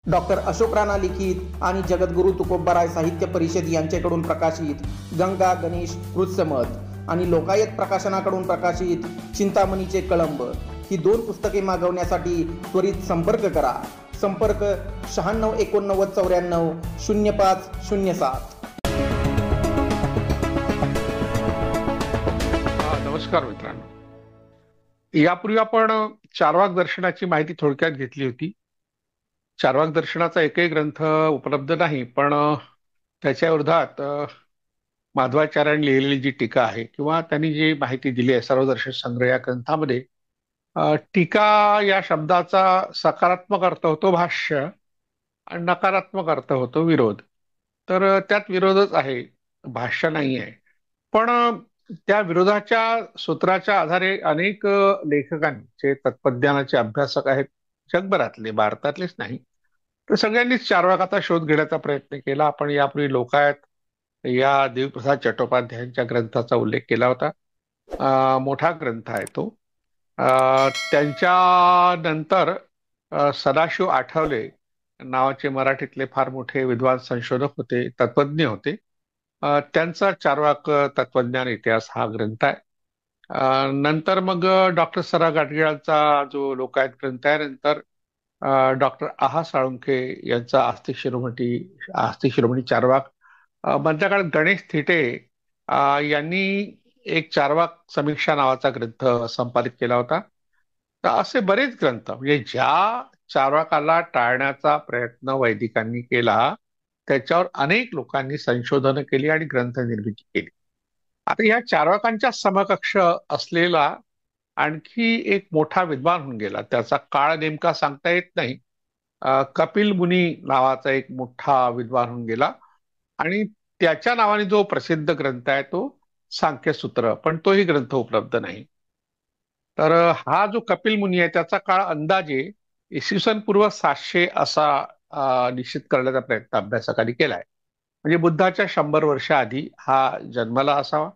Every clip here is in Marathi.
डॉक्टर अशोक राणा लिखित आणि जगद्गुरू तुकोबाराय साहित्य परिषद यांच्याकडून प्रकाशित गंगा गणेश कृत्समत आणि लोकायत प्रकाशनाकडून प्रकाशित चिंतामणीचे कळंब ही 2 पुस्तके मागवण्यासाठी त्वरित संपर्क करा. संपर्क 9689940507. नमस्कार मित्रांनो, यापूर्वी आपण चार्वाक दर्शनाची माहिती थोडक्यात घेतली होती. चार्वाक दर्शनाचा एकही ग्रंथ उपलब्ध नाही, पण त्याच्या विरोधात माधवाचार्यांनी लिहिलेली जी टीका आहे किंवा त्यांनी जी माहिती दिली आहे सर्वदर्शन संग्रह या ग्रंथामध्ये, टीका या शब्दाचा सकारात्मक अर्थ होतो भाष्य आणि नकारात्मक अर्थ होतो विरोध. तर त्यात विरोधच आहे, भाष्य नाही आहे. पण त्या विरोधाच्या सूत्राच्या आधारे अनेक लेखकांनी, जे तत्वज्ञानाचे अभ्यासक आहेत जगभरातले, भारतातलेच नाही, तर सगळ्यांनीच चार्वाकाचा शोध घेण्याचा प्रयत्न केला. आपण यापूर्वी लोकायत या देवप्रसाद चट्टोपाध्यायांच्या ग्रंथाचा उल्लेख केला होता. मोठा ग्रंथ आहे तो. त्यांच्या नंतर सदाशिव आठवले नावाचे मराठीतले फार मोठे विद्वान संशोधक होते, तत्वज्ञ होते. त्यांचा चार्वाक तत्वज्ञान इतिहास हा ग्रंथ आहे. नंतर मग डॉक्टर स. रा. गाडगीळांचा जो लोकायत ग्रंथ आहे, नंतर डॉक्टर आहा साळुंखे यांचा आस्तिक शिरोमणी चार्वाक, मधल्या काळात गणेश थिटे यांनी एक चार्वाक समीक्षा नावाचा ग्रंथ संपादित केला होता. तर असे बरेच ग्रंथ, म्हणजे ज्या चार्वाकाला टाळण्याचा प्रयत्न वैदिकांनी केला त्याच्यावर अनेक लोकांनी संशोधन केली आणि ग्रंथ निर्मिती केली. आता या चार्वाकांच्या समकक्ष असलेला आणखी एक मोठा विद्वान होऊन गेला. त्याचा काळ नेमका सांगता येत नाही. कपिल मुनी नावाचा एक मोठा विद्वान होऊन गेला आणि त्याच्या नावाने जो प्रसिद्ध ग्रंथ आहे तो सांख्यसूत्र, पण तोही ग्रंथ उपलब्ध नाही. तर हा जो कपिल मुनी आहे त्याचा काळ अंदाजे इसवी पूर्व 700 असा निश्चित करण्याचा प्रयत्न अभ्यासकांनी केलाय. म्हणजे बुद्धाच्या 100 वर्ष आधी हा जन्मला असावा.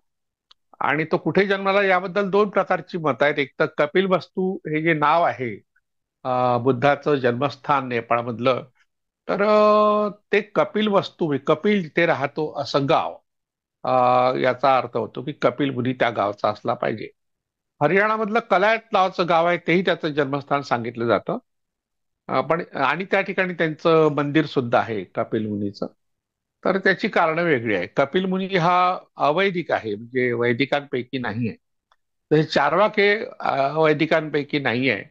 आणि तो कुठे जन्मला याबद्दल 2 प्रकारची मत आहेत. एक तर कपिलवस्तू हे जे नाव आहे बुद्धाचं जन्मस्थान नेपाळमधलं, तर ते कपिलवस्तू, कपिल जिथे राहतो असं गाव, याचा अर्थ होतो की कपिल मुनी त्या गावचा असला पाहिजे. हरियाणामधलं कलायत नावाचं गाव आहे, तेही त्याचं जन्मस्थान सांगितलं जातं. पण आणि त्या ठिकाणी त्यांचं मंदिर सुद्धा आहे कपिल मुनीचं. तर त्याची कारणं वेगळी आहे. कपिल मुनी हा अवैदिक आहे, म्हणजे वैदिकांपैकी नाही आहे. तर हे चार्वाक हे अवैदिकांपैकी नाही आहे,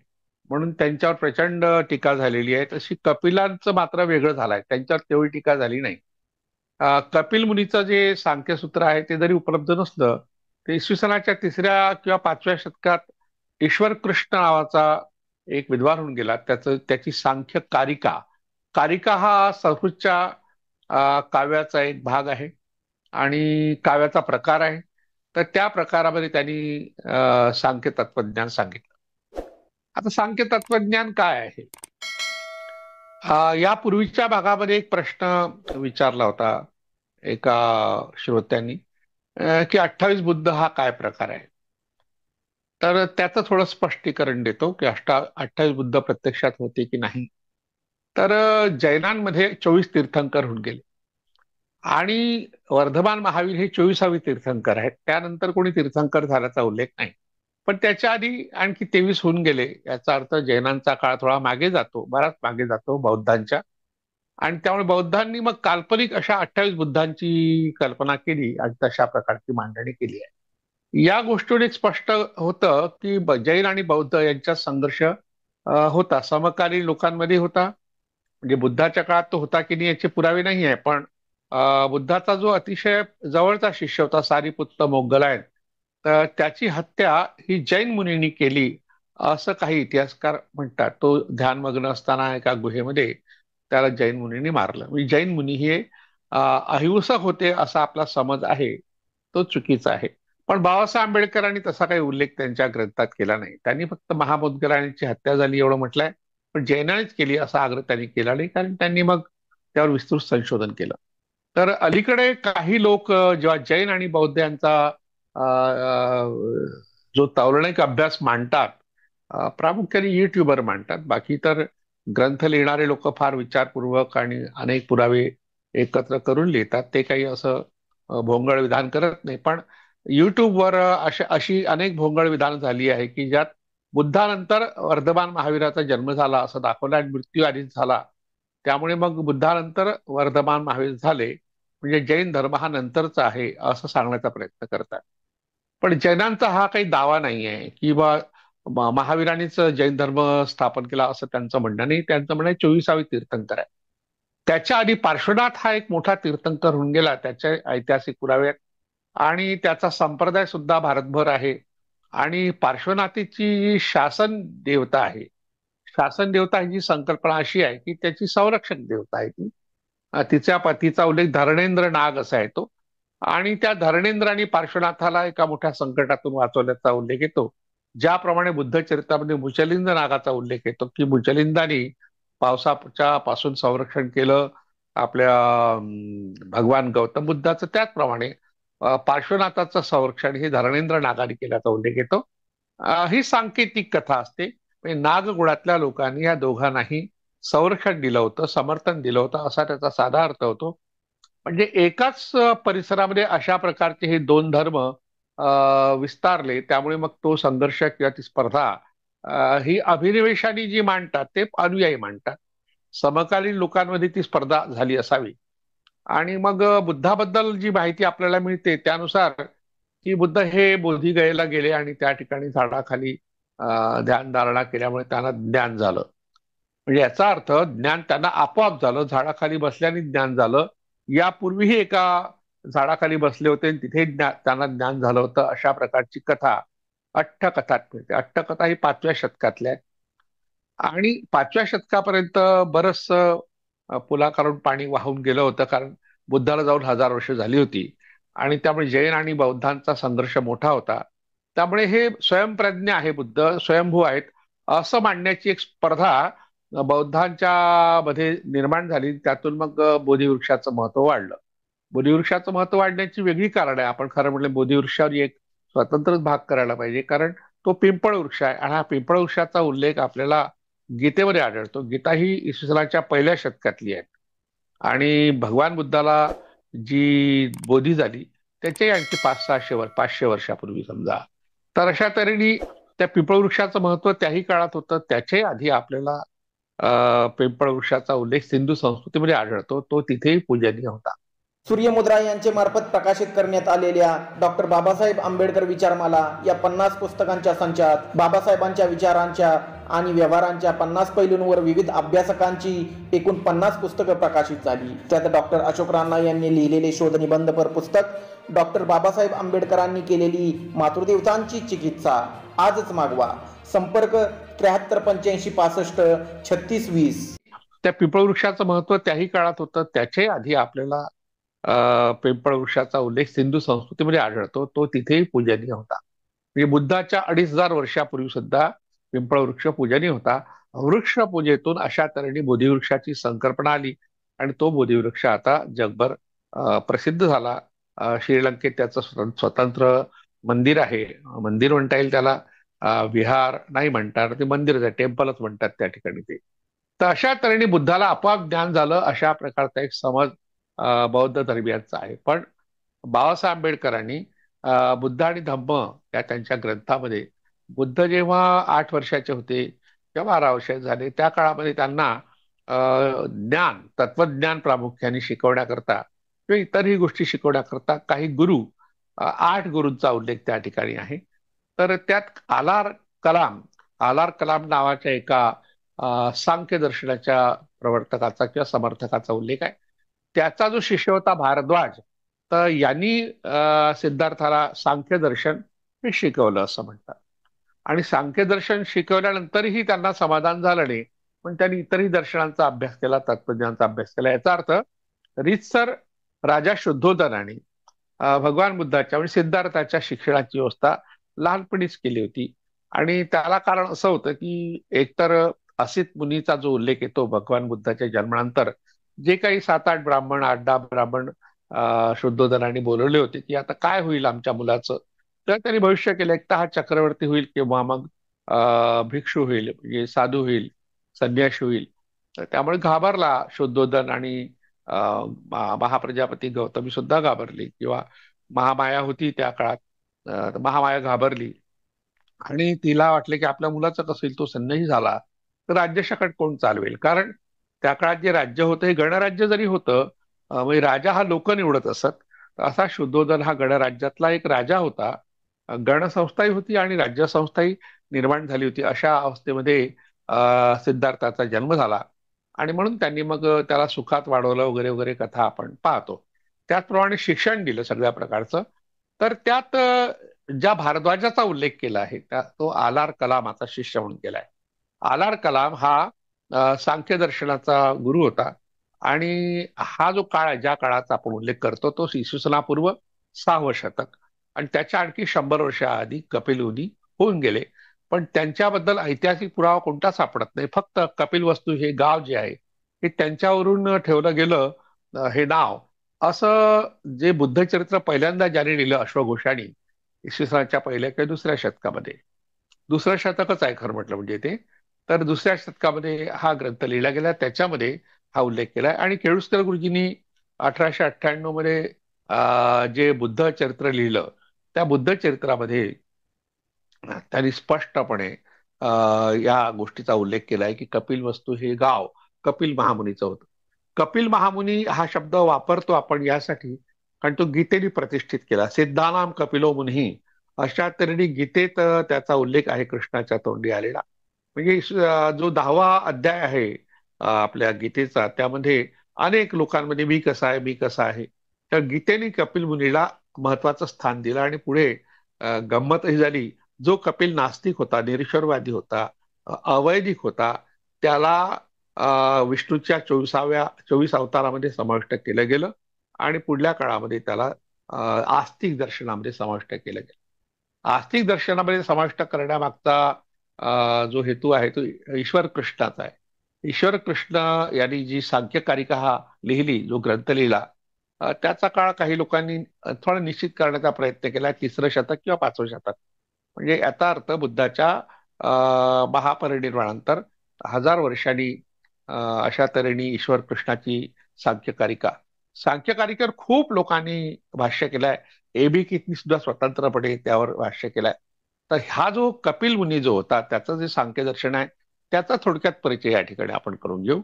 म्हणून त्यांच्यावर प्रचंड टीका झालेली आहे. तशी कपिलांचं मात्र वेगळं झालंय, त्यांच्यावर तेवढी टीका झाली नाही. कपिल मुनीचं जे सांख्यसूत्र आहे ते जरी उपलब्ध नसलं, ते इसवी सनाच्या 3ऱ्या किंवा 5व्या शतकात ईश्वर कृष्ण नावाचा एक विद्वान होऊन गेला. त्याची सांख्य कारिका, कारिका हा संस्कृतच्या काव्याचा एक भाग आहे आणि काव्याचा प्रकार आहे. तर त्या प्रकारामध्ये त्यांनी सांख्य तत्वज्ञान सांगितलं. आता सांख्य तत्वज्ञान काय आहे? यापूर्वीच्या भागामध्ये एक प्रश्न विचारला होता एका श्रोत्यांनी, की 28 बुद्ध हा काय प्रकार आहे. तर त्याचं थोडं स्पष्टीकरण देतो की 28 बुद्ध प्रत्यक्षात होते की नाही. तर जैनांमध्ये 24 तीर्थंकर होऊन गेले आणि वर्धमान महावीर हे 24वे तीर्थंकर आहेत. त्यानंतर कोणी तीर्थंकर झाल्याचा उल्लेख नाही. पण त्याच्या आधी आणखी 23 होऊन गेले. याचा अर्थ जैनांचा काळ थोडा मागे जातो, बराच मागे जातो बौद्धांच्या. आणि त्यामुळे बौद्धांनी मग काल्पनिक अशा 28 बुद्धांची कल्पना केली आणि तशा प्रकारची मांडणी केली आहे. या गोष्टीवर एक स्पष्ट होतं की जैन आणि बौद्ध यांचा संघर्ष होता, समकालीन लोकांमध्ये होता. म्हणजे बुद्धाच्या काळात तो होता की नाही याचे पुरावे नाही आहे, पण बुद्धाचा जो अतिशय जवळचा शिष्य होता सारिपुत्त मोग्गलायन, तर त्याची हत्या ही जैन मुनींनी केली असं काही इतिहासकार म्हणतात. तो ध्यानमग्न असताना एका गुहेमध्ये त्याला जैन मुनींनी मारलं. म्हणजे जैन मुनी हे अहिंसक होते असा आपला समज आहे, तो चुकीचा आहे. पण बाबासाहेब आंबेडकरांनी तसा काही उल्लेख त्यांच्या ग्रंथात केला नाही. त्यांनी फक्त महामोद्गलांची हत्या झाली एवढं म्हटलंय, पण जैनानेच केली असा आग्रह त्यांनी केला नाही, कारण त्यांनी मग त्यावर विस्तृत संशोधन केलं. तर अलीकडे काही लोक जेव्हा जैन आणि बौद्ध यांचा जो तौलनिक अभ्यास मांडतात, प्रामुख्याने युट्यूबर मांडतात, बाकी तर ग्रंथ लिहिणारे लोक फार विचारपूर्वक आणि अनेक पुरावे एकत्र करून लिहितात. ते काही असं भोंगळ विधान करत नाही. पण युट्यूबवर अशी अनेक भोंगळ विधान झाली आहे की ज्यात बुद्धानंतर वर्धमान महावीराचा जन्म झाला असं दाखवलं आणि मृत्यू आधीच झाला. त्यामुळे मग बुद्धानंतर वर्धमान महावीर झाले म्हणजे जैन धर्म हा नंतरचा आहे असं सांगण्याचा प्रयत्न करतात. पण जैनांचा हा काही दावा नाही आहे की बा महावीरांनीच जैन धर्म स्थापन केला असं त्यांचं म्हणणं नाही. त्यांचं म्हणणं 24वे तीर्थंकर आहे. त्याच्या आधी पार्श्वनाथ हा एक मोठा तीर्थंकर होऊन गेला. त्याचे ऐतिहासिक पुरावे आहेत आणि त्याचा संप्रदाय सुद्धा भारतभर आहे. आणि पार्श्वनाथीची जी शासन देवता आहे, शासन देवता ही जी संकल्पना अशी आहे की त्याची संरक्षक देवता आहे ती. तिचा उल्लेख धरणेंद्र नाग असा आहे तो. आणि त्या धरणेंद्राने पार्श्वनाथाला एका मोठ्या संकटातून वाचवल्याचा उल्लेख येतो. ज्याप्रमाणे बुद्ध चरित्रामध्ये मुचलिंद नागाचा उल्लेख येतो की मुचलिंदानी पावसाच्या पासून संरक्षण केलं आपल्या भगवान गौतम बुद्धाचं, त्याचप्रमाणे पार्श्वनाथाचं संरक्षण हे धरणेंद्र नागाने केल्याचा उल्लेख येतो. ही सांकेतिक कथा असते. म्हणजे नागकुळातल्या लोकांनी या दोघांनाही संरक्षण दिलं होतं, समर्थन दिलं होतं असा त्याचा साधा अर्थ होतो. म्हणजे एकाच परिसरामध्ये अशा प्रकारचे हे दोन धर्म विस्तारले, त्यामुळे मग तो संघर्ष किंवा ती स्पर्धा ही अभिनिवेशाने जी मांडतात ते अनुयायी मांडतात. समकालीन लोकांमध्ये ती स्पर्धा झाली असावी. आणि मग बुद्धाबद्दल जी माहिती आपल्याला मिळते त्यानुसार की बुद्ध हे बोधिगयेला गेले आणि त्या ठिकाणी झाडाखाली ध्यानधारणा केल्यामुळे त्यांना ज्ञान झालं. म्हणजे याचा अर्थ ज्ञान त्यांना आपोआप झालं, झाडाखाली बसल्याने ज्ञान झालं. यापूर्वीही एका झाडाखाली बसले होते आणि तिथे त्यांना ज्ञान झालं होतं अशा प्रकारची कथा अट्टकथात मिळते. अट्टकथा ही 5व्या शतकातल्या आहे. आणि 5व्या शतकापर्यंत बरंच पुलाकारून पाणी वाहून गेलं होतं, कारण बुद्धाला जाऊन 1000 वर्ष झाली होती आणि त्यामुळे जैन आणि बौद्धांचा संघर्ष मोठा होता. त्यामुळे हे स्वयंप्रज्ञ आहे, बुद्ध स्वयंभू आहेत असं मांडण्याची एक स्पर्धा बौद्धांच्या मध्ये निर्माण झाली. त्यातून मग बोधिवृक्षाचं महत्व वाढलं. बोधिवृक्षाचं महत्व वाढण्याची वेगळी कारण आहे. आपण खरं म्हटलं बोधिवृक्षावर एक स्वतंत्रच भाग करायला पाहिजे, कारण तो पिंपळ वृक्ष आहे आणि हा पिंपळ वृक्षाचा उल्लेख आपल्याला गीतेमध्ये आढळतो. गीता ही इसवी सनाच्या 1ल्या शतकातली आहे आणि भगवान बुद्धाला जी बोधी झाली त्याच्याही आणखी 500 वर्षापूर्वी समजा. तर अशा तऱ्हेने त्या पिंपळ वृक्षाचं महत्व त्याही काळात होतं. त्याच्याही आधी आपल्याला पिंपळ वृक्षाचा उल्लेख सिंधू संस्कृतीमध्ये आढळतो. तो तिथेही पूजनीय होता. सूर्यमुद्रा यांचे मार्फत प्रकाशित करण्यात आलेल्या डॉक्टर बाबासाहेब आंबेडकर विचारमाला या 50 पुस्तकांच्या संचात बाबासाहेबांच्या विचारांच्या आणि व्यवहारांच्या 50 पैलूंवर विविध अभ्यासकांची एकूण 50 पुस्तकं प्रकाशित झाली. त्यात डॉक्टर अशोक राणा यांनी लिहिलेले शोधनिबंधपर पुस्तक, डॉक्टर बाबासाहेब आंबेडकरांनी केलेली मातृदेवतांची चिकित्सा आजच मागवा. संपर्क 7385653620. त्या पिंपळ वृक्षाचं महत्व त्याही काळात होतं. त्याच्याही आधी आपल्याला पिंपळ वृक्षाचा उल्लेख सिंधू संस्कृतीमध्ये आढळतो. तो तिथेही पूजनीय होता. म्हणजे बुद्धाच्या 2500 वर्षापूर्वी सुद्धा पिंपळ वृक्ष पूजनीय होता. वृक्ष पूजेतून अशा तऱ्हेने बोधिवृक्षाची संकल्पना आली आणि तो बोधिवृक्ष आता जगभर प्रसिद्ध झाला. श्रीलंकेत त्याचं स्वतंत्र मंदिर आहे. मंदिर म्हणता येईल त्याला, विहार नाही म्हणतात, ते मंदिरच आहे, टेम्पलच म्हणतात त्या ठिकाणी ते. तर अशा तऱ्हेने बुद्धाला आपोआप ज्ञान झालं अशा प्रकारचा एक समज बौद्ध धर्मियांचा आहे. पण बाबासाहेब आंबेडकरांनी बुद्ध आणि धम्म या त्यांच्या ग्रंथामध्ये बुद्ध जेव्हा 8 वर्षाचे होते किंवा 12 वर्षाचे झाले त्या काळामध्ये त्यांना ज्ञान, तत्वज्ञान प्रामुख्याने शिकवण्याकरता किंवा इतरही गोष्टी शिकवण्याकरता काही गुरु, 8 गुरूंचा उल्लेख त्या ठिकाणी आहे. तर त्यात आलार कलाम नावाच्या एका सांख्य दर्शनाच्या प्रवर्तकाचा किंवा समर्थकाचा उल्लेख आहे. त्याचा जो शिष्य होता भारद्वाज, तर यांनी सिद्धार्थाला सांख्य दर्शन हे शिकवलं असं म्हणतात. आणि सांख्य दर्शन शिकवल्यानंतरही त्यांना समाधान झालं नाही, पण त्यांनी इतरही दर्शनांचा अभ्यास केला, तत्वज्ञानाचा अभ्यास केला. याचा अर्थ रीतसर राजा शुद्धोधनाने भगवान बुद्धाच्या म्हणजे सिद्धार्थाच्या शिक्षणाची व्यवस्था लहानपणीच केली होती. आणि त्याला कारण असं होतं की एकतर असित मुनीचा जो उल्लेख येतो भगवान बुद्धाच्या जन्मानंतर, जे काही 7-8 ब्राह्मण, 8-10 ब्राह्मण शुद्धोधनाने बोलवले होते की आता काय होईल आमच्या मुलाचं, तर त्यांनी भविष्य केलं एक तर हा चक्रवर्ती होईल किंवा मग भिक्षू होईल, म्हणजे साधू होईल, संन्यासी होईल. तर त्यामुळे घाबरला शुद्धोधन आणि महाप्रजापती गौतमी सुद्धा घाबरली, किंवा महामाया होती त्या काळात. तर महामाया घाबरली आणि तिला वाटले की आपल्या मुलाचं कसं होईल, तो संन्यासी झाला तर राज्यशकट कोण चालवेल. कारण त्या काळात जे राज्य होतं हे गणराज्य जरी होतं, म्हणजे राजा हा लोक निवडत असत, असा शुद्धोधन हा गणराज्यातला एक राजा होता. गणसंस्थाही होती आणि राज्यसंस्थाही निर्माण झाली होती. अशा अवस्थेमध्ये सिद्धार्थाचा जन्म झाला आणि म्हणून त्यांनी मग त्याला सुखात वाढवलं वगैरे वगैरे कथा आपण पाहतो. त्याचप्रमाणे शिक्षण दिलं सगळ्या प्रकारचं. तर त्यात ज्या भारद्वाजाचा उल्लेख केला आहे त्या तो आलार कलामाचा शिष्य म्हणून केलाय. आलार कलाम हा सांख्य दर्शनाचा गुरु होता आणि हा जो काळ आहे ज्या काळाचा आपण उल्लेख करतो तो इसवी 6वं शतक, आणि त्याच्या आणखी 100 वर्ष आधी कपिल मुनी होऊन गेले. पण त्यांच्याबद्दल ऐतिहासिक पुरावा कोणता सापडत नाही. फक्त कपिलवस्तू हे गाव जे आहे हे त्यांच्यावरून ठेवलं गेलं हे नाव, असं जे बुद्धचरित्र पहिल्यांदा ज्याने लिहिलं अश्वघोषाने इसवी 1ल्या किंवा 2ऱ्या शतकामध्ये, 2रं शतकच आहे खरं म्हटलं म्हणजे ते, तर 2ऱ्या शतकामध्ये हा ग्रंथ लिहिला गेला, त्याच्यामध्ये हा उल्लेख केलाय. आणि केळुसकर गुरुजींनी 1898 मध्ये जे बुद्ध चरित्र लिहिलं त्या बुद्ध चरित्रामध्ये त्यांनी स्पष्टपणे या गोष्टीचा उल्लेख केलाय की कपिल वस्तू हे गाव कपिल महामुनीचं होतं. कपिल महामुनी हा शब्द वापरतो आपण यासाठी कारण तो गीतेने प्रतिष्ठित केला. सिद्धानाम कपिलो मुनी अशा तऱ्हेने गीतेत त्याचा उल्लेख आहे कृष्णाच्या तोंडी आलेला. म्हणजे जो 10वा अध्याय आहे आपल्या गीतेचा, त्यामध्ये अनेक लोकांमध्ये मी कसा आहे मी कसा आहे, तर गीतेने कपिल मुनीला महत्वाचं स्थान दिलं. आणि पुढे गंमत ही झाली, जो कपिल नास्तिक होता, निरीश्वरवादी होता, अवैदिक होता, त्याला विष्णूच्या 24 अवतारामध्ये समाविष्ट केलं गेलं आणि पुढल्या काळामध्ये त्याला आस्तिक दर्शनामध्ये समाविष्ट केलं गेलं. आस्तिक दर्शनामध्ये समाविष्ट करण्यामागचा जो हेतू आहे तो ईश्वर कृष्णाचा आहे. ईश्वर कृष्ण यांनी जी सांख्यकारिका हा लिहिली, जो ग्रंथ लिहिला, त्याचा काळ काही लोकांनी थोडा निश्चित करण्याचा प्रयत्न केला, 3रं शतक किंवा 5वं शतक. म्हणजे याचा अर्थ बुद्धाच्या महापरिनिर्वाणानंतर 1000 वर्षांनी अशा तऱ्हेने ईश्वर कृष्णाची सांख्यकारिका, सांख्यकारिकेवर खूप लोकांनी भाष्य केलंय. एबी सुद्धा स्वतंत्रपणे त्यावर भाष्य केलंय. तर हा जो कपिल मुनी जो होता त्याचं जे सांख्य दर्शन आहे त्याचा थोडक्यात परिचय या ठिकाणी आपण करून घेऊ.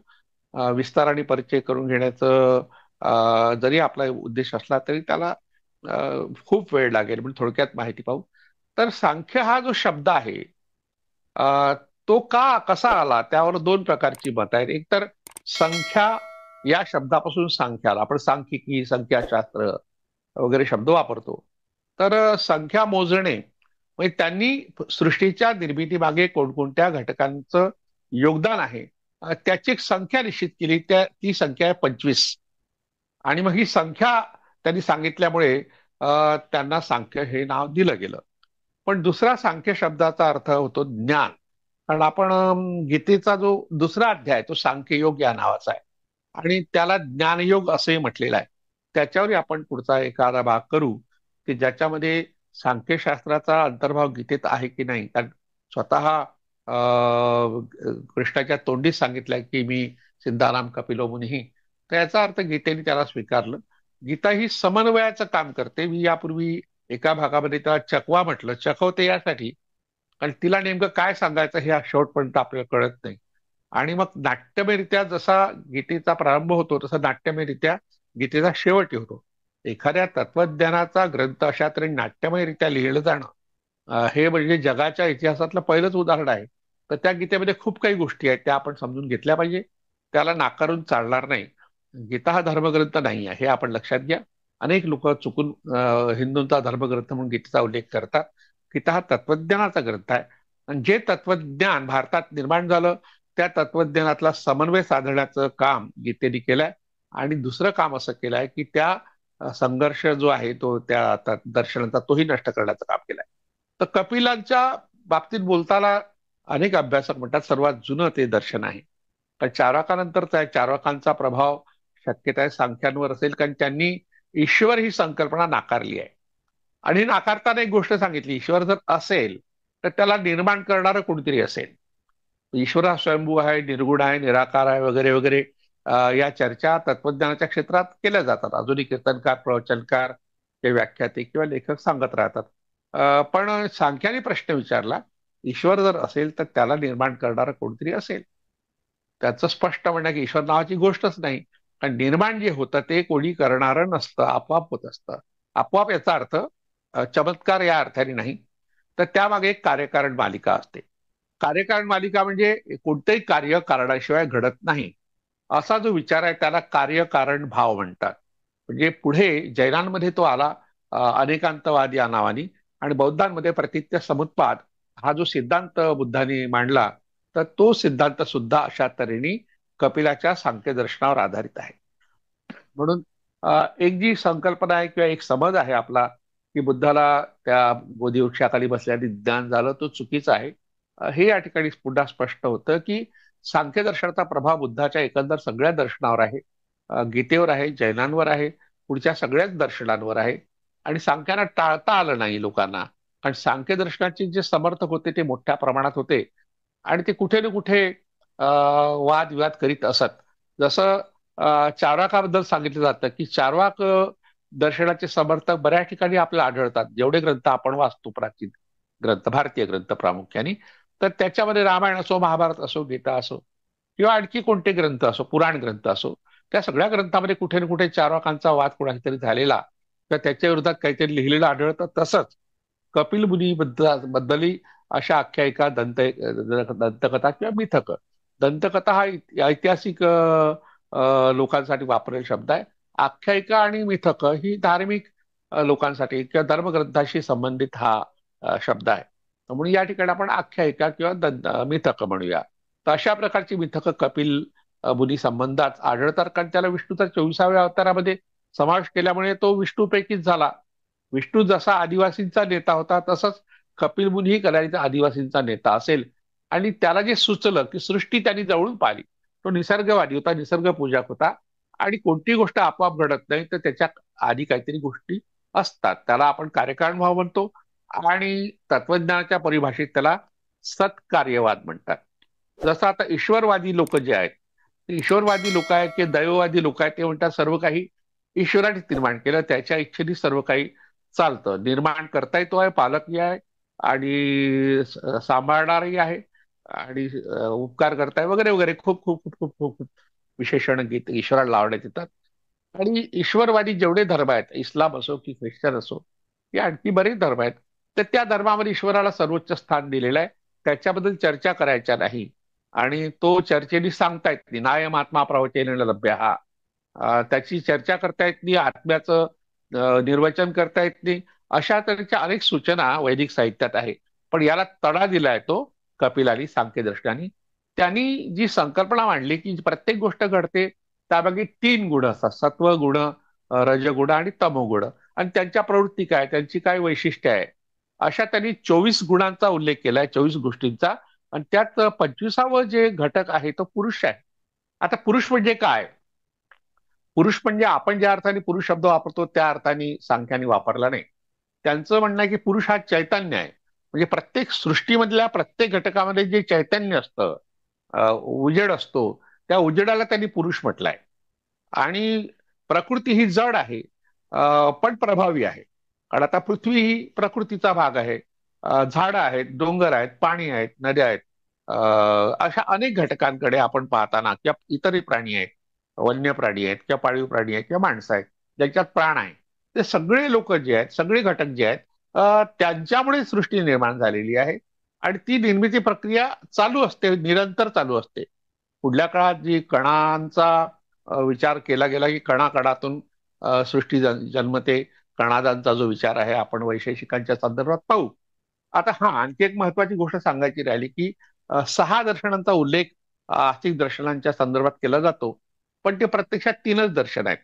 विस्ताराने परिचय करून घेण्याचं जरी आपला उद्देश असला तरी त्याला खूप वेळ लागेल, पण थोडक्यात माहिती पाहू. तर सांख्य हा जो शब्द आहे तो कसा आला त्यावर 2 प्रकारची मत आहेत. एक तर संख्या या शब्दापासून सांख्य आला. आपण सांख्यिकी, संख्याशास्त्र वगैरे शब्द वापरतो. तर संख्या मोजणे म्हणजे त्यांनी सृष्टीच्या निर्मितीमागे कोणकोणत्या घटकांचं योगदान आहे त्याची एक संख्या निश्चित केली. ती संख्या आहे 25. आणि मग ही संख्या त्यांनी सांगितल्यामुळे त्यांना सांख्य हे नाव दिलं गेलं. पण दुसरा सांख्य शब्दाचा अर्थ होतो ज्ञान. कारण आपण गीतेचा जो 2रा अध्याय तो सांख्ययोग या नावाचा आहे आणि त्याला ज्ञानयोग असंही म्हटलेलं आहे. त्याच्यावर आपण पुढचा एखादा भाग करू की ज्याच्यामध्ये सांख्यशास्त्राचा अंतर्भाव गीतेत आहे की नाही. कारण स्वतः कृष्णाच्या तोंडीच सांगितलंय की मी सिद्धाराम कपिलो मुनी, तर याचा अर्थ गीतेने त्याला स्वीकारलं. गीता ही समन्वयाचं काम करते. मी यापूर्वी एका भागामध्ये त्याला चकवा म्हटलं. चकवते यासाठी कारण तिला नेमकं काय सांगायचं हे शेवटपर्यंत आपल्याला कळत नाही. आणि मग नाट्यमयरित्या जसा गीतेचा प्रारंभ होतो तसा नाट्यमयरित्या गीतेचा शेवटही होतो. एखाद्या तत्वज्ञानाचा ग्रंथ अशा तऱ्हेने नाट्यमयरित्या लिहिलं जाणं हे म्हणजे जगाच्या इतिहासातलं पहिलंच उदाहरण आहे. तर त्या गीतेमध्ये खूप काही गोष्टी आहेत त्या आपण समजून घेतल्या पाहिजे. त्याला नाकारून चालणार नाही. गीता हा धर्मग्रंथ नाही आहे हे आपण लक्षात घ्या. अनेक लोक चुकून हिंदूंचा धर्मग्रंथ म्हणून गीतेचा उल्लेख करतात. गीता हा तत्वज्ञानाचा ग्रंथ आहे आणि जे तत्वज्ञान भारतात निर्माण झालं त्या तत्वज्ञानातला समन्वय साधण्याचं काम गीतेने केलंय. आणि दुसरं काम असं केलंय की त्या संघर्ष जो आहे तो त्या दर्शनाचा तोही नष्ट करण्याचं काम केलंय. तर कपिलांच्या बाबतीत बोलताना अनेक अभ्यासक म्हणतात सर्वात जुनं ते दर्शन आहे. तर चारवाकानंतरचा आहे. चारवाकांचा प्रभाव शक्यता आहे सांख्यांवर असेल कारण त्यांनी ईश्वर ही संकल्पना नाकारली आहे. आणि नाकारताना एक गोष्ट सांगितली, ईश्वर जर असेल तर त्याला निर्माण करणारं कोणीतरी असेल. ईश्वर हा स्वयंभू आहे, निर्गुण आहे, निराकार आहे, वगैरे वगैरे या चर्चा तत्वज्ञानाच्या क्षेत्रात केल्या जातात. अजूनही कीर्तनकार, प्रवचनकार, ते व्याख्याते किंवा लेखक सांगत राहतात. पण सांख्याने प्रश्न विचारला, ईश्वर जर असेल तर त्याला निर्माण करणारं कोणतरी असेल. त्याचं स्पष्ट म्हणणं की ईश्वर नावाची गोष्टच नाही. कारण निर्माण जे होतं ते कोणी करणारं नसतं, आपोआप होत असतं. आपोआप याचा अर्थ चमत्कार या अर्थाने नाही, तर त्यामागे एक कार्यकारण मालिका असते. कार्यकारण मालिका म्हणजे कोणतंही कार्य कारणाशिवाय घडत नाही, असा जो विचार आहे त्याला कार्यकारण भाव म्हणतात. म्हणजे पुढे जैनांमध्ये तो आला अनेकांतवादी या नावानी, आणि बौद्धांमध्ये प्रतित्य समुत्पाद हा जो सिद्धांत बुद्धांनी मांडला, तर तो सिद्धांत सुद्धा अशा तऱ्हेने कपिलाच्या सांख्य दर्शनावर आधारित आहे. म्हणून एक जी संकल्पना आहे किंवा एक समज आहे आपला की बुद्धाला त्या बोधिवृक्षाखाली बसल्याने ज्ञान झालं, तो चुकीचा आहे. हे या ठिकाणी पुन्हा स्पष्ट होतं की सांख्य दर्शनाचा प्रभाव बुद्धाच्या एकंदर सगळ्या दर्शनावर आहे, गीतेवर आहे, जैनांवर आहे, पुढच्या सगळ्याच दर्शनांवर आहे. आणि सांख्यांना टाळता आलं नाही लोकांना, कारण सांख्य दर्शनाचे जे समर्थक होते ते मोठ्या प्रमाणात होते आणि ते कुठे ना कुठे वादविवाद करीत असत. जसं चार्वाकाबद्दल सांगितलं जातं की चार्वाक दर्शनाचे समर्थक बऱ्याच ठिकाणी आपल्याला आढळतात. जेवढे ग्रंथ आपण वाचतो, प्राचीन ग्रंथ, भारतीय ग्रंथ प्रामुख्याने, तर त्याच्यामध्ये रामायण असो, महाभारत असो, गीता असो किंवा आणखी कोणते ग्रंथ असो, पुराण ग्रंथ असो, त्या सगळ्या ग्रंथामध्ये कुठे ना कुठे चार्वाकांचा वाद कोणाशी तरी झालेला किंवा त्याच्या विरोधात काहीतरी लिहिलेलं आढळतं. तसंच कपिल मुनी बद्दलही अशा आख्यायिका, दंतकथा किंवा मिथक. दंतकथा हा ऐतिहासिक लोकांसाठी वापरलेला शब्द आहे. आख्यायिका आणि मिथक ही धार्मिक लोकांसाठी किंवा धर्मग्रंथाशी संबंधित हा शब्द आहे. म्हणून या ठिकाणी आपण आख्यायिका किंवा मिथक म्हणूया. तर अशा प्रकारची मिथक कपिल मुनी संबंधात आढळतात, कारण त्याला विष्णूचा 24व्या अवतारामध्ये समावेश केल्यामुळे तो विष्णूपैकीच झाला. विष्णू जसा आदिवासींचा नेता होता, तसंच कपिल मुनी ही कदाचित आदिवासींचा नेता असेल. आणि त्याला जे सुचलं की सृष्टी त्यांनी जवळून पाहिली, तो निसर्गवादी होता, निसर्ग पूजक होता. आणि कोणती गोष्ट आपोआप घडत नाही, तर त्याच्या आधी काहीतरी गोष्टी असतात. त्याला आपण कार्यकारण भाव म्हणतो आणि तत्वज्ञानाच्या परिभाषेत त्याला सत्कार्यवाद म्हणतात. जसं आता ईश्वरवादी लोक जे आहेत, ते ईश्वरवादी लोक आहेत की दैववादी लोक आहेत, ते म्हणतात सर्व काही ईश्वराने निर्माण केलं, त्याच्या इच्छेने सर्व काही चालतं. निर्माण करताय तो आहे, पालकही आहे आणि सांभाळणारही आहे आणि उपकार करताय वगैरे वगैरे, खूप खूप खूप खूप खूप खूप विशेषण गीत ईश्वराला लावण्यात येतात. आणि ईश्वरवादी जेवढे धर्म आहेत, इस्लाम असो की ख्रिश्चन असो, की आणखी बरेच धर्म आहेत, तर त्या धर्मामध्ये ईश्वराला सर्वोच्च स्थान दिलेलं आहे. त्याच्याबद्दल चर्चा करायच्या नाही आणि तो चर्चेने सांगता येत नाही. नायम आत्मा प्रवचन लभ्य हा, त्याची चर्चा करता येत नाही, आत्म्याचं निर्वचन करता येत नाही. अशा तऱ्हेच्या अनेक सूचना वैदिक साहित्यात आहे. पण याला तडा दिलाय तो कपिलानी, सांख्यदर्शनानी. त्यांनी जी संकल्पना मांडली की प्रत्येक गोष्ट घडते त्यामागे 3 गुण असतात: सत्व गुण, रजगुण आणि तमोगुण. आणि त्यांच्या प्रवृत्ती काय, त्यांची काय वैशिष्ट्य आहे, अशा त्यांनी 24 गुणांचा उल्लेख केलाय, 24 गोष्टींचा. आणि त्यात 25वां जे घटक आहे तो पुरुष आहे. आता पुरुष म्हणजे काय? पुरुष म्हणजे आपण ज्या अर्थाने पुरुष शब्द वापरतो त्या अर्थाने सांख्याने वापरला नाही. त्यांचं म्हणणं आहे की पुरुष हा चैतन्य आहे. म्हणजे प्रत्येक सृष्टीमधल्या प्रत्येक घटकामध्ये जे चैतन्य असतं, उजेड असतो, त्या उजेडाला त्यांनी पुरुष म्हटलंय. आणि प्रकृती ही जड आहे, पण प्रभावी आहे. कारण आता पृथ्वी ही प्रकृतीचा भाग आहे. झाडं आहेत, डोंगर आहेत, पाणी आहेत, नद्या आहेत. अशा अनेक घटकांकडे आपण पाहताना, किंवा इतरही प्राणी आहेत, वन्य प्राणी आहेत किंवा पाळीव प्राणी आहेत किंवा माणसं आहेत ज्यांच्यात प्राण आहे, ते सगळे लोक जे आहेत, सगळे घटक जे आहेत, त्यांच्यामुळे सृष्टी निर्माण झालेली आहे. आणि ती निर्मिती प्रक्रिया चालू असते, निरंतर चालू असते. पुढल्या काळात जी कणांचा विचार केला गेला की कणाकणातून सृष्टी जन्मते, कणादांचा जो विचार आहे आपण वैशेषिकांच्या संदर्भात पाहू. आता हा आणखी एक महत्वाची गोष्ट सांगायची राहिली की 6 दर्शनांचा उल्लेख आस्तिक दर्शनांच्या संदर्भात केला जातो, पण ते प्रत्यक्षात 3च दर्शन आहेत.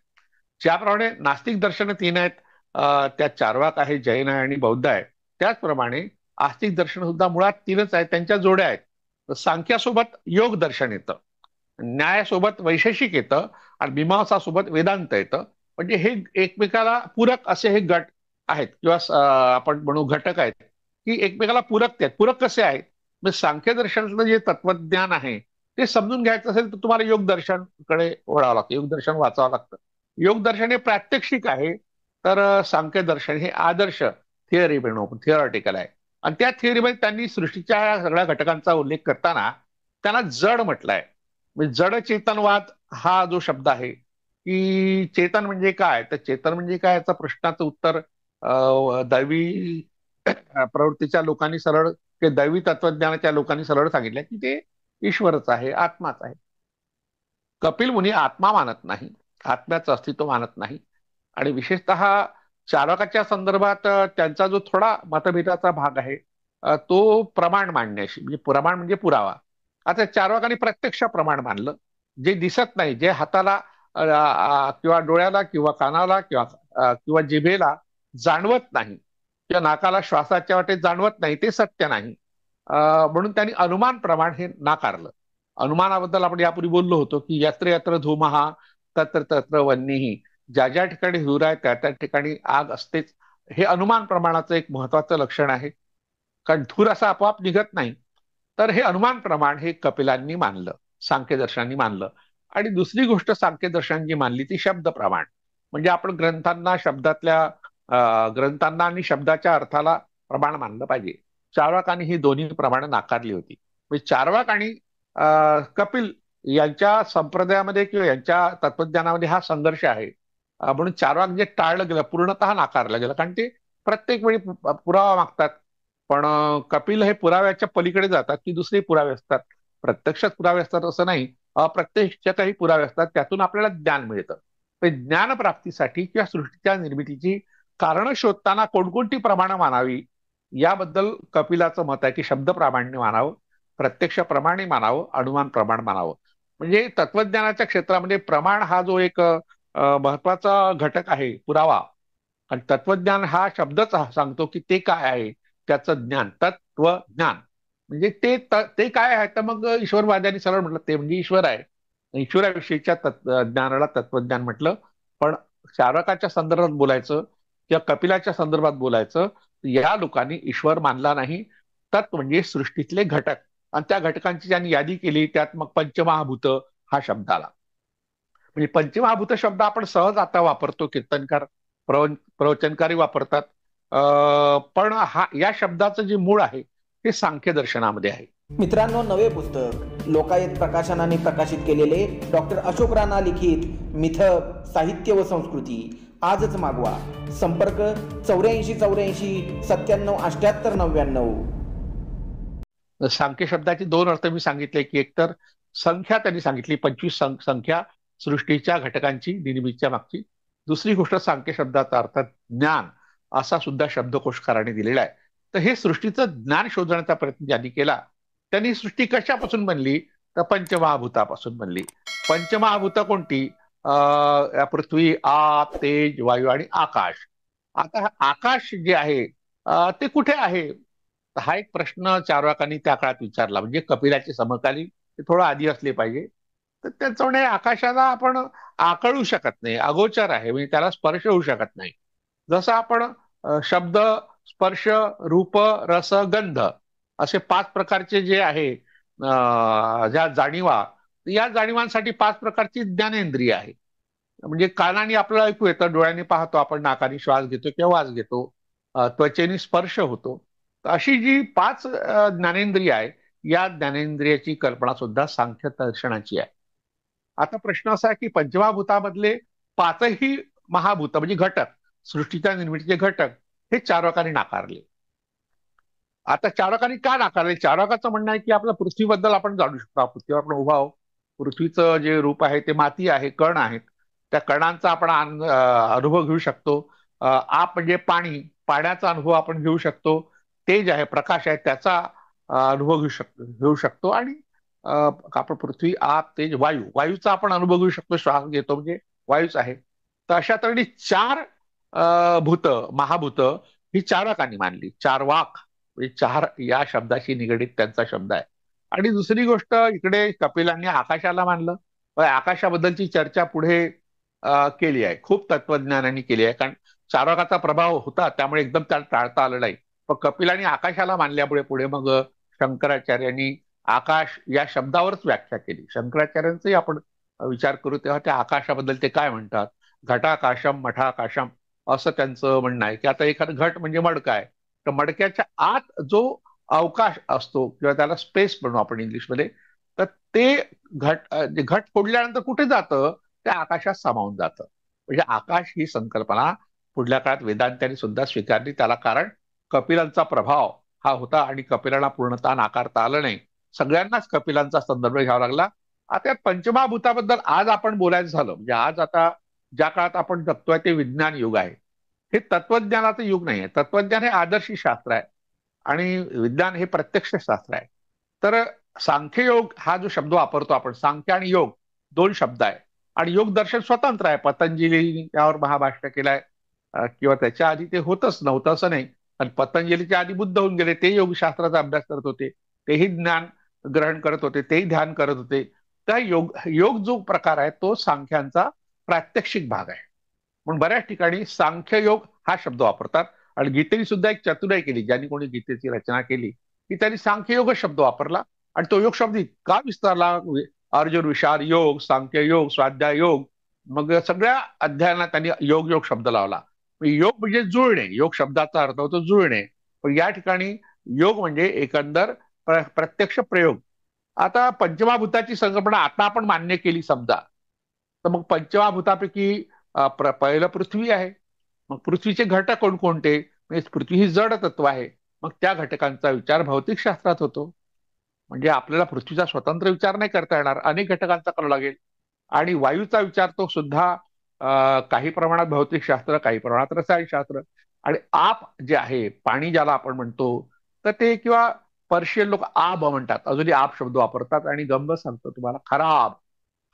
ज्याप्रमाणे नास्तिक दर्शन 3 आहेत, त्यात चार्वाक आहे, जैन आहे आणि बौद्ध आहे, त्याचप्रमाणे आस्तिक दर्शन सुद्धा मुळात 3च आहेत, त्यांच्या जोड्या आहेत. सांख्यासोबत योग दर्शन येतं, न्यायासोबत वैशेषिक येतं आणि मीमांसासोबत वेदांत येतं. म्हणजे हे एकमेकाला पूरक असे हे गट आहेत, किंवा आपण म्हणू घटक आहेत की एकमेकाला पूरक आहेत. पूरक कसे आहेत? म्हणजे सांख्यदर्शनातलं जे तत्वज्ञान आहे ते समजून घ्यायचं असेल तर तुम्हाला योगदर्शनकडे वळावं लागतं, योगदर्शन वाचावं लागतं. योगदर्शन हे प्रात्यक्षिक आहे, तर सांख्यदर्शन हे आदर्श थिअरी म्हणून थिअरॉटिकल आहे. आणि त्या थिअरीमध्ये त्यांनी सृष्टीच्या सगळ्या घटकांचा उल्लेख करताना त्यांना जड म्हटलंय. म्हणजे जड चेतनवाद हा जो शब्द आहे की चेतन म्हणजे काय, तर चेतन म्हणजे काय याचं प्रश्नाचं उत्तर दैवी प्रवृत्तीच्या लोकांनी सरळ, ते दैवी तत्वज्ञानाच्या लोकांनी सरळ सांगितलं की ते ईश्वरच आहे, आत्माच आहे. कपिल मुनी आत्मा मानत नाही, आत्म्याचं अस्तित्व मानत नाही. आणि विशेषतः चारकाच्या संदर्भात त्यांचा जो थोडा मतभेदाचा भाग आहे तो प्रमाण मांडण्याशी, म्हणजे प्रमाण म्हणजे पुरावा. आता चारवाकांनी प्रत्यक्ष प्रमाण मानलं, जे दिसत नाही, जे हाताला किंवा डोळ्याला किंवा कानाला किंवा जिभेला जाणवत नाही किंवा नाकाला श्वासाच्या वाटेत जाणवत नाही, ते सत्य नाही. म्हणून त्यांनी अनुमान प्रमाण हे नाकारलं. अनुमानाबद्दल आपण यापूर्वी बोललो होतो की यत्र यत्र धूमहा तत्र तत्र वन्यही, ज्या ज्या ठिकाणी धूर आहे त्या त्या ठिकाणी आग असतेच. हे अनुमान प्रमाणाचं एक महत्वाचं लक्षण आहे, कारण धूर असा आपोआप निघत नाही. तर हे अनुमान प्रमाण हे कपिलांनी मानलं, सांख्यदर्शनांनी मानलं. आणि दुसरी गोष्ट सांख्यदर्शनांनी मानली ती शब्द प्रमाण. म्हणजे आपण ग्रंथांना आणि शब्दाच्या अर्थाला प्रमाण मानलं पाहिजे. चार्वाकांनी ही दोन्ही प्रमाणे नाकारली होती. म्हणजे चार्वाक आणि कपिल यांच्या संप्रदायामध्ये किंवा यांच्या तत्वज्ञानामध्ये हा संघर्ष आहे. म्हणून चार्वाक जे टाळलं गेलं, पूर्णतः नाकारलं गेलं, कारण ते प्रत्येक वेळी पुरावा मागतात. पण कपिल हे पुराव्याच्या पलीकडे जातात की दुसरे पुरावे असतात, प्रत्यक्षात पुरावे असतात असं नाही, अप्रत्यक्ष काही पुरावे असतात, त्यातून आपल्याला ज्ञान मिळतं. ज्ञान प्राप्तीसाठी किंवा सृष्टीच्या निर्मितीची कारण शोधताना कोणकोणती प्रमाणं मानावी याबद्दल कपिलाचं मत आहे की शब्द प्रामाण्य मानावं, प्रत्यक्ष प्रमाणे मानावं, अनुमान प्रमाण मानावं. म्हणजे तत्वज्ञानाच्या क्षेत्रामध्ये प्रमाण हा जो एक महत्वाचा घटक आहे, पुरावा. आणि तत्वज्ञान हा शब्दच सांगतो की ते काय आहे, त्याचं ज्ञान, तत्वज्ञान. म्हणजे ते काय आहे, तर मग ईश्वरवाद्यांनी सरळ म्हटलं ते म्हणजे ईश्वर आहे. ईश्वराविषयीच्या ज्ञानाला तत्वज्ञान म्हटलं. पण चारकाच्या संदर्भात बोलायचं किंवा कपिलाच्या संदर्भात बोलायचं, या लोकांनी ईश्वर मानला नाही. तत्व म्हणजे सृष्टीतले घटक, आणि त्या घटकांची ज्यांनी यादी केली त्यात मग पंचमहाभूत हा शब्द आला. म्हणजे पंचमहाभूत शब्द आपण सहज आता वापरतो, कीर्तनकार प्रवचनकारी वापरतात. पण या शब्दाचं जे मूळ आहे ते सांख्य दर्शनामध्ये आहे. मित्रांनो, नवे पुस्तक लोकायत प्रकाशनाने प्रकाशित केलेले डॉक्टर अशोक राणा लिखित मिथक साहित्य व संस्कृती आजच मागवा. संपर्क 8484978899. सांख्य शब्दाचे दोन अर्थ मी सांगितले की एकतर संख्या त्यांनी सांगितली, 25 संख्या सृष्टीच्या घटकांची निर्मितीच्या मागची. दुसरी गोष्ट सांख्य शब्दाचा अर्थ ज्ञान असा सुद्धा शब्दकोशकाराने दिलेला आहे. तर हे सृष्टीचं ज्ञान शोधण्याचा प्रयत्न ज्यांनी केला त्यांनी सृष्टी कशापासून बनली, तर पंचमहाभूतापासून बनली. पंचमहाभूत कोणती, पृथ्वी, आप, तेज, वायू आणि आकाश. आता आकाश जे आहे ते कुठे आहे, हा एक प्रश्न चार्वाकांनी त्या काळात विचारला. म्हणजे कपिलाचे समकालीन, ते थोडं आधी असले पाहिजे. तर त्याचं म्हणे आकाशाला आपण आकळू शकत नाही, अगोचर आहे, म्हणजे त्याला स्पर्श होऊ शकत नाही. जसं आपण शब्द, स्पर्श, रूप, रस, गंध असे 5 प्रकारचे जे आहे ज्या जाणीवा, या जाणीवांसाठी 5 प्रकारची ज्ञानेंद्रिय आहे. म्हणजे कानाने आपल्याला ऐकू येतं, डोळ्यांनी पाहतो आपण, नाकाने श्वास घेतो किंवा वास घेतो, त्वचेने स्पर्श होतो. अशी जी 5 ज्ञानेंद्रिय आहे, या ज्ञानेंद्रियाची कल्पना सुद्धा सांख्य दर्शनाची आहे. आता प्रश्न असा आहे की पंचमहाभूतामधले 5ही महाभूत म्हणजे घटक, सृष्टीच्या निर्मितीचे घटक, हे चार्वाकांनी नाकारले. आता चार्वाकांनी का नाकारले, चार्वाकाचं म्हणणं आहे की आपल्या पृथ्वीबद्दल आपण जाणू शकतो, पृथ्वीवर आपण उभा आहोत, पृथ्वीचं जे रूप आहे ते माती आहे, कण आहेत, त्या कणांचा आपण अनुभव घेऊ शकतो. आप म्हणजे पाणी, पाण्याचा अनुभव आपण घेऊ शकतो. तेज आहे, प्रकाश आहे, त्याचा अनुभव घेऊ शकतो. आणि आपण पृथ्वी, आप, तेज, वायू, वायूचा आपण अनुभव घेऊ शकतो, श्वास घेतो म्हणजे वायूच आहे. तर अशा तऱ्हेने 4 भूत, महाभूत ही चारवाकांनी मानली. चारवाक म्हणजे 4 या शब्दाशी निगडीत त्यांचा शब्द आहे. आणि दुसरी गोष्ट, इकडे कपिलांनी आकाशाला मानलं. आकाशाबद्दलची चर्चा पुढे केली आहे, खूप तत्वज्ञानांनी केली आहे, कारण चारवाकाचा प्रभाव होता त्यामुळे एकदम त्याला टाळता आलं नाही. पण कपिलांनी आकाशाला मानल्यामुळे पुढे मग शंकराचार्यांनी आकाश या शब्दावरच व्याख्या केली. शंकराचार्यांचाही आपण विचार करू तेव्हा त्या आकाशाबद्दल ते काय म्हणतात, घटाकाशम मठाकाशम असं त्यांचं म्हणणं आहे की आता एखादं घट म्हणजे मडका आहे, तर मडक्याच्या आत जो अवकाश असतो किंवा त्याला स्पेस म्हणू आपण इंग्लिशमध्ये, तर ते घट फोडल्यानंतर कुठे जातं, त्या आकाशात सामावून जातं. म्हणजे आकाश ही संकल्पना पुढल्या काळात वेदांत्यांनी सुद्धा स्वीकारली. त्याला कारण कपिलांचा प्रभाव हा होता आणि कपिलांना पूर्णतः नाकारता आलं नाही. सगळ्यांनाच कपिलांचा संदर्भ घ्यावा लागला. आता या पंचमहाभूताबद्दल आज आपण बोलायचं झालं म्हणजे आज आता ज्या काळात आपण जगतोय ते विज्ञान युग आहे. हे तत्वज्ञानाचं युग नाही आहे. तत्वज्ञान हे आदर्शी शास्त्र आहे आणि विज्ञान हे प्रत्यक्ष शास्त्र आहे. तर सांख्ययोग हा जो शब्द वापरतो आपण, सांख्य आणि योग दोन शब्द आहे आणि योग दर्शन स्वतंत्र आहे. पतंजली त्यावर महाभाष्य केलाय किंवा त्याच्या आधी ते होतच नव्हतं असं नाही. पण पतंजलीच्या आधी बुद्ध होऊन गेले, ते योगशास्त्राचा अभ्यास करत होते, तेही ज्ञान ग्रहण करत होते, तेही ध्यान करत होते. त्या योग जो प्रकार आहे तो सांख्यांचा प्रात्यक्षिक भाग आहे. म्हणून बऱ्याच ठिकाणी सांख्ययोग हा शब्द वापरतात. आणि गीतेने सुद्धा एक चतुराई केली, ज्यांनी कोणी गीतेची रचना केली की त्यांनी सांख्ययोग शब्द वापरला आणि तो योग शब्द इतका विस्तारला. अर्जुन विषाद योग, सांख्य योग, स्वाध्याय योग, मग सगळ्या अध्यायांना त्यांनी योग योग शब्द लावला. योग म्हणजे जुळणे, योग शब्दाचा अर्थ होतो जुळणे. पण या ठिकाणी योग म्हणजे एकंदर प्रत्यक्ष प्रयोग. आता पंचमहाभूताची संकल्पना आता आपण मान्य केली समजा, तर मग पंचमहाभूतापैकी पहिलं पृथ्वी आहे. मग पृथ्वीचे घटक कोणकोणते, म्हणजे पृथ्वी ही जड तत्व आहे. मग त्या घटकांचा विचार भौतिकशास्त्रात होतो. म्हणजे आपल्याला पृथ्वीचा स्वतंत्र विचार नाही करता येणार, अनेक घटकांचा करावा लागेल. आणि वायूचा विचार तो सुद्धा काही प्रमाणात भौतिकशास्त्र, काही प्रमाणात रसायनशास्त्र. आणि आप जे आहे, पाणी ज्याला आपण म्हणतो, तर ते किंवा पर्शियन लोक आब म्हणतात, अजूनही आप शब्द वापरतात. आणि गंभ सांगतो तुम्हाला, खराब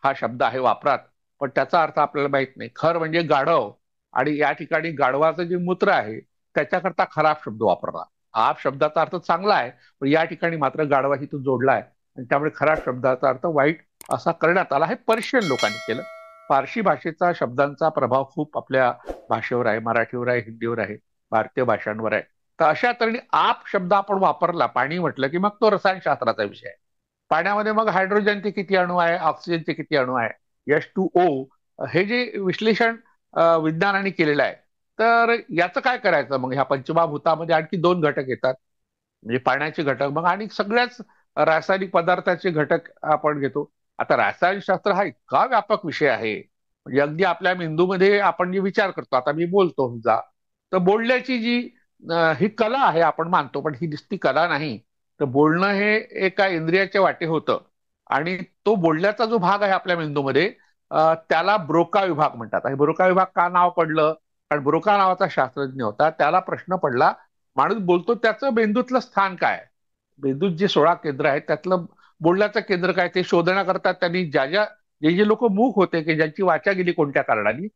हा शब्द आहे वापरात, पण त्याचा अर्थ आपल्याला माहित नाही. खर म्हणजे गाढव, आणि या ठिकाणी गाढवाचं जे मूत्र आहे त्याच्याकरता खराब शब्द वापरला. आप शब्दाचा अर्थ चांगला आहे, पण या ठिकाणी मात्र गाढवा ही तो जोडला आहे आणि त्यामुळे खराब शब्दाचा अर्थ वाईट असा करण्यात आला. हे पर्शियन लोकांनी केलं. फारसी भाषेचा शब्दांचा प्रभाव खूप आपल्या भाषेवर आहे, मराठीवर आहे, हिंदीवर आहे, भारतीय भाषांवर आहे. तर अशा तऱ्हेने आप शब्द आपण वापरला पाणी म्हटलं की मग तो रसायनशास्त्राचा विषय आहे. पाण्यामध्ये मग हायड्रोजनचे किती अणू आहे, ऑक्सिजनचे किती अणू आहे, H2O, हे जे विश्लेषण विज्ञानाने केलेलं आहे. तर याचं काय करायचं मग, ह्या पंचमहाभूतामध्ये आणखी दोन घटक येतात, म्हणजे पाण्याचे घटक, मग आणि सगळ्याच रासायनिक पदार्थाचे घटक आपण घेतो. आता रसायनशास्त्र हा इतका व्यापक विषय आहे, म्हणजे अगदी आपल्या मेंदूमध्ये आपण जे विचार करतो, आता मी बोलतो समजा, तर बोलण्याची जी ही कला आहे आपण मानतो, पण ही दिसती कला नाही. तर बोलणं हे एका इंद्रियाच्या वाटे होतं आणि तो बोलण्याचा जो भाग आहे आपल्या मेंदूमध्ये त्याला ब्रोका विभाग म्हणतात. आणि ब्रोका विभाग का नाव पडलं, कारण ब्रोका नावाचा शास्त्रज्ञ होता, त्याला प्रश्न पडला माणूस बोलतो त्याचं मेंदूतलं स्थान काय, मेंदूत जे 16 केंद्र आहेत त्यातलं बोलण्याचं केंद्र काय, ते शोधण्याकरता त्यांनी जे लोक मूक होते की ज्यांची वाचा गेली कोणत्या कारणाने,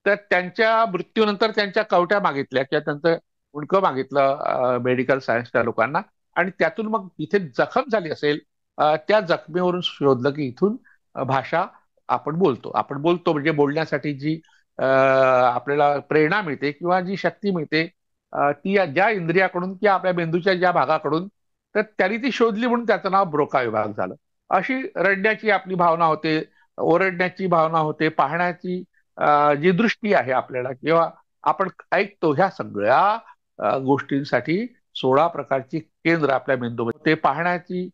तर त्यांच्या मृत्यूनंतर त्यांच्या कवट्या मागितल्या किंवा त्यांचं उणकं मागितलं मेडिकल सायन्सच्या लोकांना. आणि त्यातून मग इथे जखम झाली असेल, त्या जखमेवरून शोधलं की इथून भाषा आपण बोलतो म्हणजे बोलण्यासाठी जी आपल्याला प्रेरणा मिळते किंवा जी शक्ती मिळते ती ज्या इंद्रियाकडून किंवा आपल्या मेंदूच्या ज्या भागाकडून, तर त्यांनी ती शोधली म्हणून त्याचं नाव ब्रोका विभाग झालं. अशी रडण्याची आपली भावना होते, ओरडण्याची भावना होते, पाहण्याची जी दृष्टी आहे आपल्याला किंवा आपण ऐकतो, ह्या सगळ्या गोष्टींसाठी 16 प्रकारची केंद्र आपल्या मेंदूमध्ये, ते पाहण्याची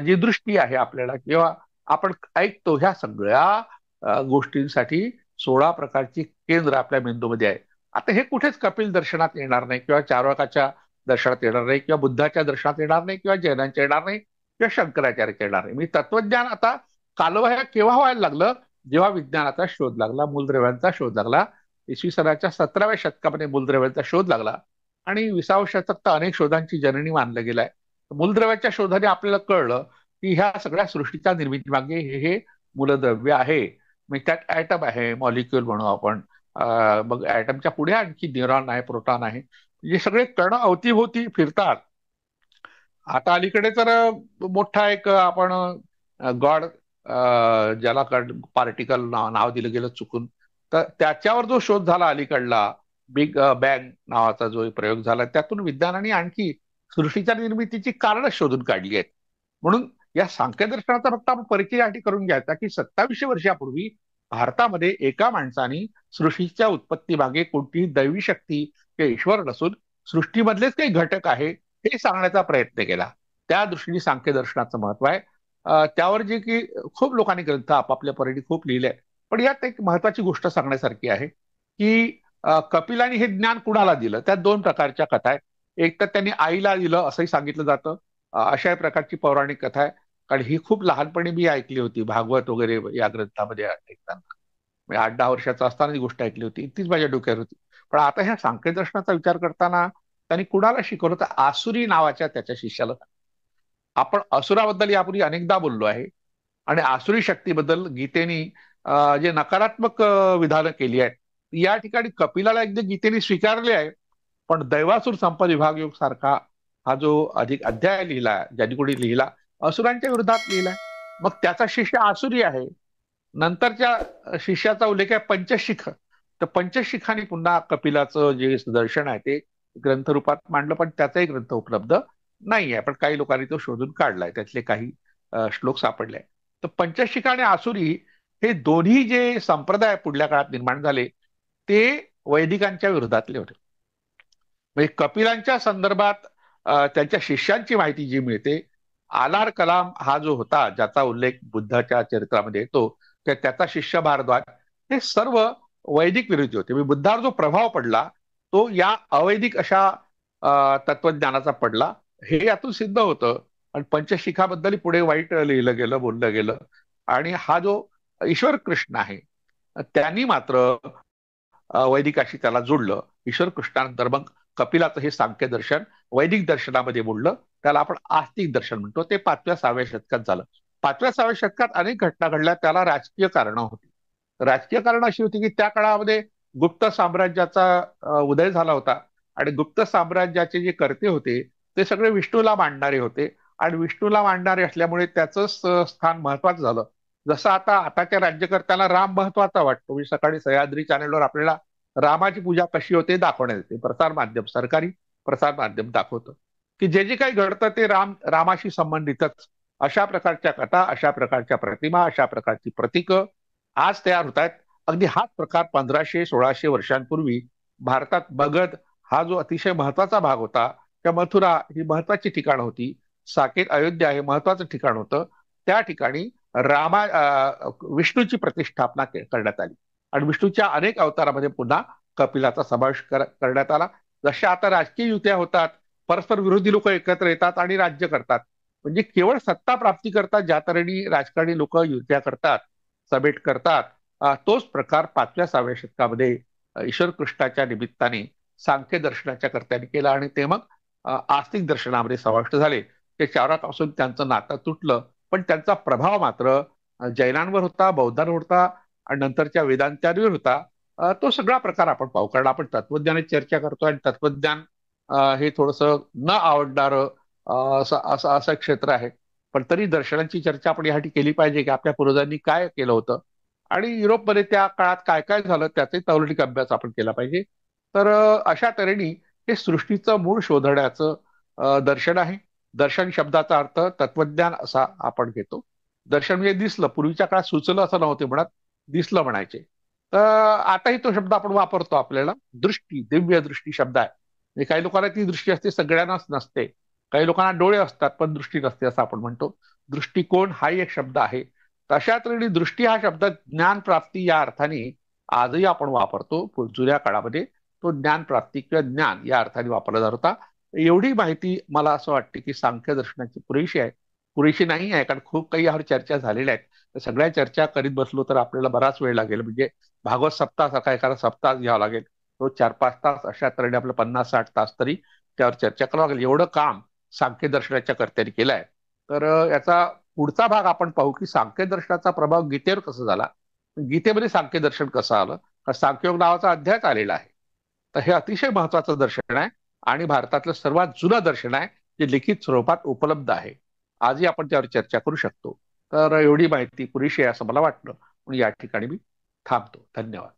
जी दृष्टी आहे आपल्याला किंवा आपण ऐकतो, ह्या सगळ्या गोष्टींसाठी 16 प्रकारची केंद्र आपल्या मेंदूमध्ये आहे. आता हे कुठेच कपिल दर्शनात येणार नाही किंवा चार्वाकाच्या दर्शनात येणार नाही किंवा बुद्धाच्या दर्शनात येणार नाही किंवा जैनांच्या येणार नाही किंवा शंकराचार्याच्या येणार नाही. म्हणजे तत्वज्ञान आता कालबाह्य केव्हा व्हायला लागलं, जेव्हा विज्ञानाचा शोध लागला, मूलद्रव्यांचा शोध लागला. इसवी सनाच्या 17व्या शतकामध्ये मूलद्रव्यांचा शोध लागला आणि 20व्या शतक तर अनेक शोधांची जननी मानलं गेलाय. मूलद्रव्याच्या शोधाने आपल्याला कळलं की ह्या सगळ्या सृष्टीच्या निर्मिती मागे हे मूलद्रव्य आहे. म्हणजे त्यात ऍटम आहे, मॉलिक्युल म्हणू आपण, मग ऍटमच्या पुढे आणखी न्यूरॉन आहे, प्रोटॉन आहे, म्हणजे सगळे कण अवतीभोवती फिरतात. आता अलीकडे तर मोठा एक आपण गॉड, ज्याला पार्टिकल नाव दिलं गेलं चुकून, तर त्याच्यावर जो शोध झाला अलीकडला, बिग बँग नावाचा जो प्रयोग झाला, त्यातून विज्ञानाने आणखी सृष्टीच्या निर्मितीची कारणं शोधून काढली आहेत. म्हणून या सांख्यदर्शनाचा फक्त आपण परिचय याठी करून घ्यायचा की 2700 वर्षापूर्वी भारतामध्ये एका माणसाने सृष्टीच्या उत्पत्ती मागे कोणतीही दैवी शक्ती किंवा ईश्वर नसून सृष्टीमधलेच काही घटक आहे हे सांगण्याचा प्रयत्न केला. त्या दृष्टीने सांख्यदर्शनाचं महत्व आहे. त्यावर जे की खूप लोकांनी ग्रंथ आपापल्या परीने खूप लिहिले आहे. पण यात एक महत्वाची गोष्ट सांगण्यासारखी आहे की कपिलाने हे ज्ञान कुणाला दिलं. त्यात दोन प्रकारच्या कथा आहेत. एक तर त्यांनी आईला दिलं असंही सांगितलं जातं. अशा प्रकारची पौराणिक कथा आहे. कारण ही खूप लहानपणी मी ऐकली होती भागवत वगैरे या ग्रंथामध्ये ऐकताना. म्हणजे 8-10 वर्षाचा असताना ही गोष्ट ऐकली होती. तीच माझ्या डोक्यात होती. पण आता ह्या सांख्यदर्शनाचा विचार करताना त्यांनी कुणाला शिकवलं तर आसुरी नावाच्या त्याच्या शिष्याला. आपण असुराबद्दल यापूर्वी अनेकदा बोललो आहे आणि आसुरी शक्तीबद्दल गीतेने जे नकारात्मक विधानं केली आहेत या ठिकाणी कपिलाला एकदा गीतेने स्वीकारले आहे. पण दैवासुर संपद विभाग योग सारखा हा जो अधिक अध्याय लिहिला ज्यांनी कोणी लिहिला असुरांच्या विरोधात लिहिलाय. मग त्याचा शिष्य आसुरी आहे. नंतरच्या शिष्याचा उल्लेख आहे पंचशिख. तर पंचशिखाने पुन्हा कपिलाचं जे दर्शन आहे ते ग्रंथरूपात मांडलं पण त्याचाही ग्रंथ उपलब्ध नाही आहे. पण काही लोकांनी तो शोधून काढलाय. त्यातले काही श्लोक सापडले. तर पंचशिखा आणि आसुरी हे दोन्ही जे संप्रदाय पुढल्या काळात निर्माण झाले ते वैदिकांच्या विरोधातले होते. म्हणजे कपिलांच्या संदर्भात त्यांच्या शिष्यांची माहिती जी मिळते आलार कलाम हा जो होता ज्याचा उल्लेख बुद्धाच्या चरित्रामध्ये येतो त्याचा शिष्य भारद्वाज हे सर्व वैदिक विरोधी होते. म्हणजे बुद्धावर जो प्रभाव पडला तो या अवैदिक अशा तत्वज्ञानाचा पडला हे यातून सिद्ध होतं. आणि पंचशिखाबद्दल पुढे वाईट लिहिलं गेलं बोललं गेलं. आणि हा जो ईश्वर कृष्ण आहे त्यांनी मात्र वैदिकाशी त्याला जोडलं. ईश्वर कृष्णानंतर मग कपिलाचं हे सांख्य दर्शन वैदिक दर्शनामध्ये मोडलं. त्याला आपण आस्तिक दर्शन म्हणतो. ते 5व्या-6व्या शतकात झालं. 5व्या-6व्या शतकात अनेक घटना घडल्या. त्याला राजकीय कारणं होती. राजकीय कारण अशी होती की त्या काळामध्ये गुप्त साम्राज्याचा उदय झाला होता आणि गुप्त साम्राज्याचे जे कर्ते होते ते सगळे विष्णूला मांडणारे होते आणि विष्णूला मांडणारे असल्यामुळे त्याचं स्थान महत्वाचं झालं. जसं आताच्या राज्यकर्त्यांना राम महत्वाचा वाटतो. म्हणजे सकाळी सह्याद्री चॅनलवर आपल्याला रामाची पूजा कशी होते दाखवण्यात येते. प्रसार माध्यम सरकारी प्रसार माध्यम दाखवतं की जे जे काही घडतं ते रामाशी संबंधितच. अशा प्रकारच्या कथा अशा प्रकारच्या प्रतिमा अशा प्रकारची प्रतीकं आज तयार होत आहेत. अगदी हाच प्रकार 1500-1600 वर्षांपूर्वी भारतात मगध हा जो अतिशय महत्वाचा भाग होता त्या मथुरा ही महत्वाची ठिकाण होती. साकेत अयोध्या हे महत्वाचं ठिकाण होतं. त्या ठिकाणी विष्णूची प्रतिष्ठापना करण्यात आली आणि विष्णूच्या अनेक अवतारामध्ये पुन्हा कपिलाचा समावेश करण्यात आला. जशा आता राजकीय युत्या होतात परस्पर विरोधी लोक एकत्र येतात आणि राज्य करतात. म्हणजे केवळ सत्ता प्राप्ती करतात ज्या तऱ्हेने राजकारणी लोक युत्या करतात समेट करतात तोच प्रकार 5व्या-6व्या शतकामध्ये ईश्वर कृष्णाच्या निमित्ताने सांख्य दर्शनाच्या कर्त्यांनी केला आणि ते मग आस्तिक दर्शनामध्ये समाविष्ट झाले. ते चारापासून त्यांचं नातं तुटलं पण त्यांचा प्रभाव मात्र जैनांवर होता बौद्धांवर होता आणि नंतरच्या वेदांत्यांवर होता. तो सगळा प्रकार आपण पाहू. कारण आपण तत्वज्ञानाची चर्चा करतो आणि तत्वज्ञान हे थोडंसं न आवडणारं असं क्षेत्र आहे. पण तरी दर्शनांची चर्चा आपण यासाठी केली पाहिजे की आपल्या पूर्वजांनी काय केलं होतं आणि युरोपमध्ये त्या काळात काय काय झालं त्याचाही तौलनिक अभ्यास आपण केला पाहिजे. तर अशा तऱ्हेने हे सृष्टीचं मूळ शोधण्याचं दर्शन आहे. दर्शन शब्दाचा अर्थ तत्वज्ञान असा आपण घेतो. दर्शन म्हणजे दिसलं. पूर्वीच्या काळात सुचलं असं नव्हते म्हणत दिसलं म्हणायचे. तर आताही तो शब्द आपण वापरतो. आपल्याला दृष्टी दिव्य दृष्टी शब्द आहे. म्हणजे काही लोकांना ती दृष्टी असते सगळ्यांनाच नसते. काही लोकांना डोळे असतात पण दृष्टी नसते असं आपण म्हणतो. दृष्टिकोन हाही एक शब्द आहे. तशा तऱ्हेने दृष्टी हा शब्द ज्ञान प्राप्ती या अर्थाने आजही आपण वापरतो. जुन्या काळामध्ये तो ज्ञान प्राप्ती किंवा ज्ञान या अर्थाने वापरला जात होता. एवढी माहिती मला असं वाटते की सांख्य दर्शनाची पुरेशी आहे. पुरेशी नाही आहे कारण खूप काही यावर चर्चा झालेल्या आहेत. तर सगळ्या चर्चा करीत बसलो तर आपल्याला बराच वेळ लागेल. म्हणजे भागवत सप्ताह सारखा एखादा सप्ताह घ्यावा लागेल. तो 4-5 तास अशा तऱ्हेने आपलं 50-60 तास तरी त्यावर चर्चा करावं लागेल. एवढं काम सांख्य दर्शनाच्या कर्त्यांनी केलंय. तर याचा पुढचा भाग आपण पाहू की सांख्य दर्शनाचा प्रभाव गीतेवर कसा झाला. गीतेमध्ये सांख्य दर्शन कसं आलं. सांख्ययोग नावाचा अध्याय आलेला आहे. तर हे अतिशय महत्वाचं दर्शन आहे आणि भारतातलं सर्वात जुनं दर्शन आहे जे लिखित स्वरूपात उपलब्ध आहे. आजही आपण त्यावर चर्चा करू शकतो. तर एवढी माहिती पुरेशी आहे असं मला वाटलं म्हणून या ठिकाणी मी थांबतो. धन्यवाद.